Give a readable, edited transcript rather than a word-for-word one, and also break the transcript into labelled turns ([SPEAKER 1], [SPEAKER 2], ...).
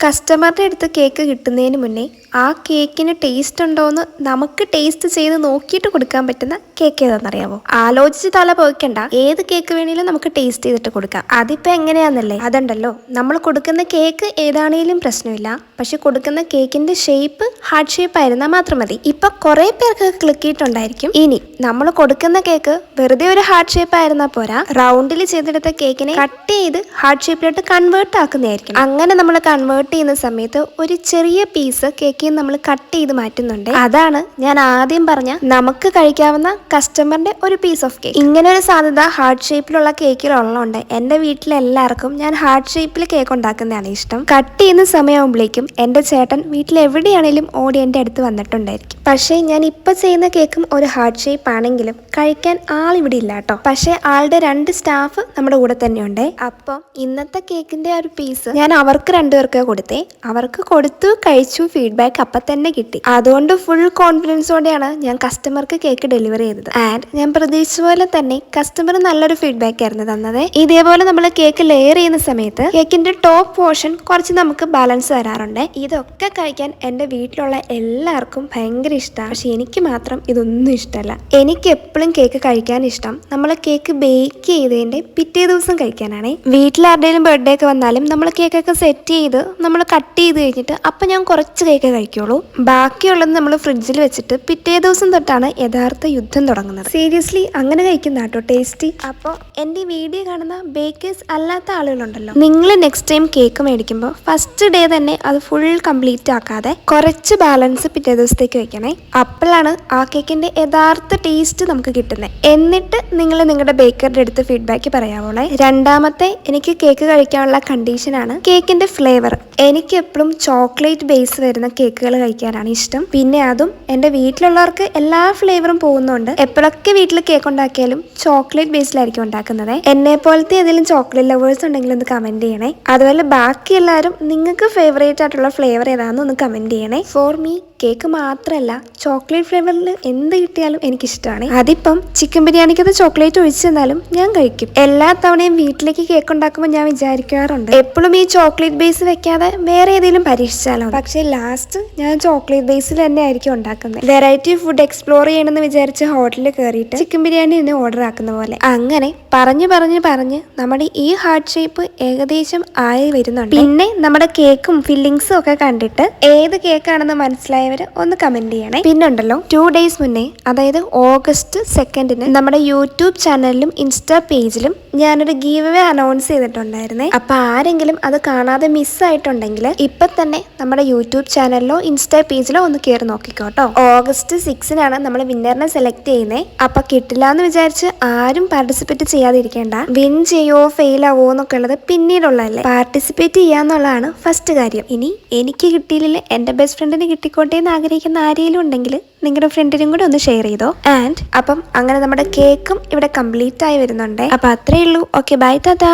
[SPEAKER 1] കസ്റ്റമറുടെ അടുത്ത് കേക്ക് കിട്ടുന്നതിന് മുന്നേ ആ കേക്കിന് ടേസ്റ്റ് ഉണ്ടോയെന്ന് നമുക്ക് ടേസ്റ്റ് ചെയ്ത് നോക്കിയിട്ട് കൊടുക്കാൻ പറ്റുന്ന കേക്ക് ഏതാണെന്നറിയാമോ? ആലോചിച്ച് തല പോയിക്കണ്ട, ഏത് കേക്ക് വേണേലും നമുക്ക് ടേസ്റ്റ് ചെയ്തിട്ട് കൊടുക്കാം. അതിപ്പോൾ എങ്ങനെയാണെന്നല്ലേ, അതുണ്ടല്ലോ, നമ്മൾ കൊടുക്കുന്ന കേക്ക് ഏതാണേലും പ്രശ്നമില്ല, പക്ഷെ കൊടുക്കുന്ന കേക്കിന്റെ ഷേപ്പ് ഹാർട്ട് ഷേപ്പ് ആയിരുന്നാൽ മാത്രം മതി. ഇപ്പൊ കുറെ പേർക്ക് ക്ലിക്കിയിട്ടുണ്ടായിരിക്കും. ഇനി നമ്മൾ കൊടുക്കുന്ന കേക്ക് വെറുതെ ഒരു ഹാർട്ട് ഷേപ്പ് ആയിരുന്നാൽ പോരാ, റൗണ്ടിൽ ചെയ്തെടുത്ത കേക്കിനെ കട്ട് ചെയ്ത് ഹാർട്ട് ഷേപ്പിലോട്ട് കൺവേർട്ട് ആക്കുന്നതായിരിക്കും. അങ്ങനെ നമ്മൾ കൺവേർട്ട് ചെയ്യുന്ന സമയത്ത് ഒരു ചെറിയ പീസ് കേക്കിൽ നമ്മൾ കട്ട് ചെയ്ത് മാറ്റുന്നുണ്ട്. അതാണ് ഞാൻ ആദ്യം പറഞ്ഞ നമുക്ക് കഴിക്കാവുന്ന കസ്റ്റമറിന്റെ ഒരു പീസ് ഓഫ് കേക്ക്. ഇങ്ങനെ ഒരു സാധ്യത ഹാർട്ട് ഷേപ്പിലുള്ള കേക്കിലുള്ളതുകൊണ്ട് എന്റെ വീട്ടിലെല്ലാവർക്കും ഞാൻ ഹാർട്ട് ഷേപ്പിൽ കേക്ക് ഉണ്ടാക്കുന്നതാണ് ഇഷ്ടം. കട്ട് ചെയ്യുന്ന സമയമാകുമ്പോഴേക്കും എന്റെ ചേട്ടൻ വീട്ടിൽ എവിടെയാണെങ്കിലും ഓടി എന്റെ അടുത്ത് വന്നിട്ടുണ്ടായിരിക്കും. പക്ഷേ ഞാൻ ഇപ്പൊ ചെയ്യുന്ന കേക്കും ഒരു ഹാർട്ട് ഷേപ്പ് ആണെങ്കിലും കഴിക്കാൻ ആളിവിടെ ഇല്ല കേട്ടോ. പക്ഷെ ആളുടെ 2 സ്റ്റാഫ് നമ്മുടെ കൂടെ തന്നെയുണ്ട്. അപ്പം ഇന്നത്തെ കേക്കിന്റെ ഒരു പീസ് ഞാൻ അവർക്ക് 2 പേർക്ക് കൊടുത്തേ. അവർക്ക് കൊടുത്തു, കഴിച്ചു, ഫീഡ്ബാക്ക് അപ്പം തന്നെ കിട്ടി. അതുകൊണ്ട് ഫുൾ കോൺഫിഡൻസോടെയാണ് ഞാൻ കസ്റ്റമർക്ക് കേക്ക് ഡെലിവറി ചെയ്തത്. ആൻഡ് ഞാൻ പ്രതീക്ഷിച്ച പോലെ തന്നെ കസ്റ്റമർ നല്ലൊരു ഫീഡ്ബാക്ക് ആയിരുന്നു തന്നത്. ഇതേപോലെ നമ്മൾ കേക്ക് ലെയർ ചെയ്യുന്ന സമയത്ത് കേക്കിന്റെ ടോപ്പ് പോർഷൻ കുറച്ച് നമുക്ക് ബാലൻസ് വരാറുണ്ട്. ഇതൊക്കെ കഴിക്കാൻ എൻ്റെ വീട്ടിലുള്ള എല്ലാവർക്കും ഭയങ്കര ഇഷ്ടമാണ്. പക്ഷെ എനിക്ക് മാത്രം ഇതൊന്നും ഇഷ്ടമല്ല. എനിക്ക് എപ്പോഴും കേക്ക് കഴിക്കാൻ ഇഷ്ടം നമ്മൾ കേക്ക് ബേക്ക് ചെയ്തതിന്റെ പിറ്റേ ദിവസം കഴിക്കാനാണ്. വീട്ടിലാരുടെയും ബർത്ത്ഡേ ഒക്കെ വന്നാലും നമ്മൾ കേക്കൊക്കെ സെറ്റ് ചെയ്ത് നമ്മൾ കട്ട് ചെയ്ത് കഴിഞ്ഞിട്ട് അപ്പം ഞാൻ കുറച്ച് കേക്ക് കഴിക്കുള്ളൂ. ബാക്കിയുള്ളത് നമ്മൾ ഫ്രിഡ്ജിൽ വെച്ചിട്ട് പിറ്റേ ദിവസം തൊട്ടാണ് യഥാർത്ഥ യുദ്ധം തുടങ്ങുന്നത്. സീരിയസ്ലി അങ്ങനെ കഴിക്കുന്ന കേട്ടോ ടേസ്റ്റി. അപ്പോൾ എൻ്റെ വീഡിയോ കാണുന്ന ബേക്കേഴ്സ് അല്ലാത്ത ആളുകളുണ്ടല്ലോ, നിങ്ങൾ നെക്സ്റ്റ് ടൈം കേക്ക് മേടിക്കുമ്പോൾ ഫസ്റ്റ് ഡേ തന്നെ അത് ഫുൾ കംപ്ലീറ്റ് ആക്കാതെ കുറച്ച് ബാലൻസ് പിറ്റേ ദിവസത്തേക്ക് വെക്കണേ. അപ്പോഴാണ് ആ കേക്കിന്റെ യഥാർത്ഥ ടേസ്റ്റ് നമുക്ക് കിട്ടുന്നത്. എന്നിട്ട് നിങ്ങൾ നിങ്ങളുടെ ബേക്കറുടെ അടുത്ത് ഫീഡ്ബാക്ക് പറയാവോളെ. രണ്ടാമത്തെ എനിക്ക് കേക്ക് കഴിക്കാനുള്ള കണ്ടീഷനാണ് കേക്കിന്റെ ഫ്ലേവർ. എനിക്ക് എപ്പോഴും ചോക്ലേറ്റ് ബേസ് വരുന്ന കേക്കുകൾ കഴിക്കാനാണ് ഇഷ്ടം. പിന്നെ അതും എൻ്റെ വീട്ടിലുള്ളവർക്ക് എല്ലാ ഫ്ലേവറും പോകുന്നുണ്ട്. എപ്പോഴൊക്കെ വീട്ടിൽ കേക്ക് ഉണ്ടാക്കിയാലും ചോക്ലേറ്റ് ബേസിലായിരിക്കും ഉണ്ടാക്കുന്നത്. എന്നെ പോലത്തെ ഏതെങ്കിലും ചോക്ലേറ്റ് ലവേഴ്സ് ഉണ്ടെങ്കിൽ ഒന്ന് കമന്റ് ചെയ്യണേ. അതുപോലെ ബാക്കി എല്ലാവരും നിങ്ങൾക്ക് ഫേവറേറ്റ് ആയിട്ടുള്ള ഫ്ലേവർ ഏതാണെന്ന് ഒന്ന് കമന്റ് ചെയ്യണേ. ഫോർ മീ കേക്ക് മാത്രമല്ല, ചോക്ലേറ്റ് ഫ്ലേവറിൽ എന്ത് കിട്ടിയാലും എനിക്കിഷ്ടമാണ്. അതിപ്പം ചിക്കൻ ബിരിയാണിക്കത് ചോക്ലേറ്റ് ഒഴിച്ചു തന്നാലും ഞാൻ കഴിക്കും. എല്ലാ തവണയും വീട്ടിലേക്ക് കേക്ക് ഉണ്ടാക്കുമ്പോൾ ഞാൻ വിചാരിക്കാറുണ്ട് എപ്പോഴും ഈ ചോക്ലേറ്റ് ബേസ് വെക്കാതെ വേറെ ഏതെങ്കിലും പരീക്ഷിച്ചാലോ. പക്ഷേ ലാസ്റ്റ് ഞാൻ ചോക്ലേറ്റ് ബേസിൽ തന്നെ ആയിരിക്കും ഉണ്ടാക്കുന്നത്. വെറൈറ്റി ഫുഡ് എക്സ്പ്ലോർ ചെയ്യണമെന്ന് വിചാരിച്ച് ഹോട്ടലിൽ കയറിയിട്ട് ചിക്കൻ ബിരിയാണി തന്നെ ഓർഡർ ആക്കുന്ന പോലെ. അങ്ങനെ പറഞ്ഞ് നമ്മുടെ ഈ ഹാർട്ട് ഷേപ്പ് ഏകദേശം ആയി വരുന്നുണ്ട്. പിന്നെ നമ്മുടെ കേക്കും ഫില്ലിങ്സും ഒക്കെ കണ്ടിട്ട് ഏത് കേക്കാണെന്ന് മനസ്സിലായവർ ഒന്ന് കമന്റ് ചെയ്യണേ. പിന്നെ ഉണ്ടല്ലോ, 2 days മുന്നേ, അതായത് August 2 നമ്മുടെ യൂട്യൂബ് ചാനലിലും ഇൻസ്റ്റാ പേജിലും ഞാനൊരു ഗീവ് അവേ അനൗൺസ് ചെയ്തിട്ടുണ്ടായിരുന്നേ. അപ്പൊ ആരെങ്കിലും അത് കാണാതെ മിസ്സായിട്ടുണ്ടെങ്കിൽ ഇപ്പൊ തന്നെ നമ്മുടെ യൂട്യൂബ് ചാനലിലോ ഇൻസ്റ്റാ പേജിലോ ഒന്ന് കയറി നോക്കിക്കോട്ടോ. August 6 നമ്മൾ വിന്നറിനെ സെലക്ട് ചെയ്യുന്നേ. അപ്പൊ കിട്ടില്ല എന്ന് വിചാരിച്ച് ആരും പാർട്ടിസിപ്പേറ്റ് ചെയ്യാതിരിക്കേണ്ട. വിൻ ചെയ്യോ ഫെയിൽ ആവോ എന്നൊക്കെ ഉള്ളത് പിന്നീടുള്ളതല്ലേ. പാർട്ടിസിപ്പേറ്റ് ചെയ്യാന്നുള്ളതാണ് ഫസ്റ്റ് കാര്യം. ഇനി എനിക്ക് കിട്ടിയില്ല, എന്റെ ബെസ്റ്റ് ഫ്രണ്ടിന് കിട്ടിക്കോട്ടെ എന്ന് ആഗ്രഹിക്കുന്ന ആരെങ്കിലും ഉണ്ടെങ്കിൽ നിങ്ങളുടെ ഫ്രണ്ടിനും കൂടെ ഒന്ന് ഷെയർ ചെയ്തോ. ആൻഡ് അപ്പം അങ്ങനെ നമ്മുടെ കേക്കും ഇവിടെ കംപ്ലീറ്റ് ആയി വരുന്നുണ്ട്. അപ്പൊ അത്രേ ഉള്ളൂ. Okay, bye, Tata.